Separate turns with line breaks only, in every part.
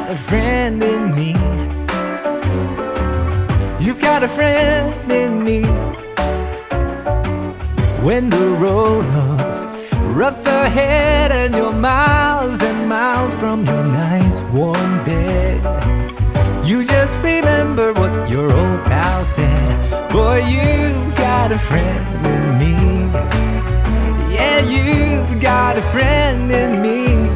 got a friend in me. You've got a friend in me. When the road looks rough ahead and you're miles and miles from your nice warm bed, you just remember what your old pal said. Boy, you've got a friend in me. Yeah, you've got a friend in me.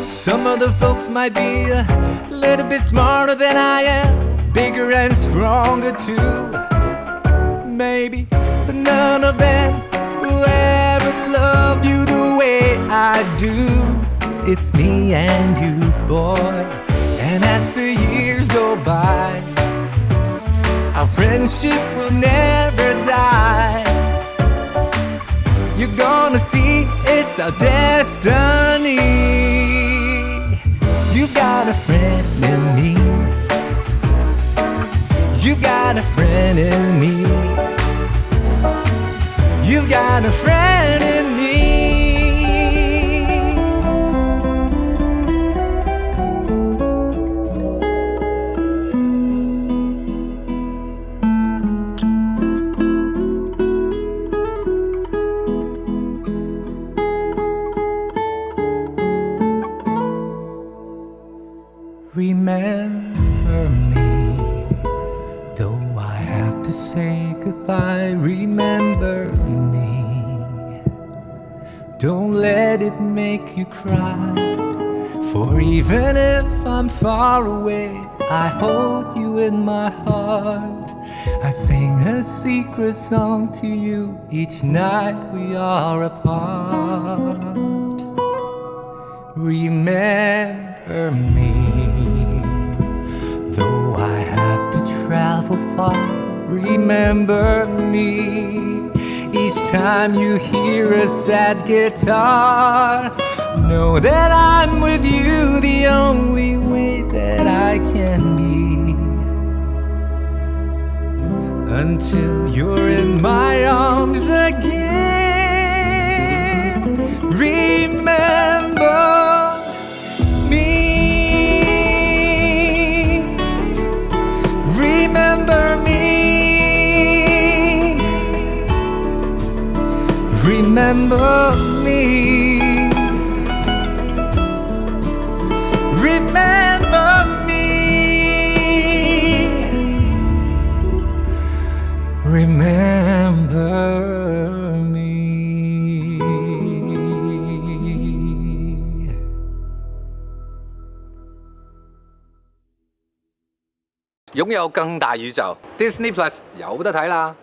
Some other folks might be a little bit smarter than I am, bigger and stronger too, maybe, but none of them will ever love you the way I do. It's me and you, boy, and as the years go by, our friendship will never die. You're gonna see it's our destiny. You've got a friend in me. You've got a friend in me. You've got a friend in me. Remember me, though I have to say goodbye. Remember me, don't let it make you cry. For even if I'm far away, I hold you in my heart. I sing a secret song to you each night we are apart. Remember me, though I have to travel far. Remember me, each time you hear a sad guitar. Know that I'm with you the only way that I can be, until you're in my arms again. Remember Remember me. Remember me. Remember me. Remember me. 擁有更大宇宙 ，Disney Plus 有得睇啦！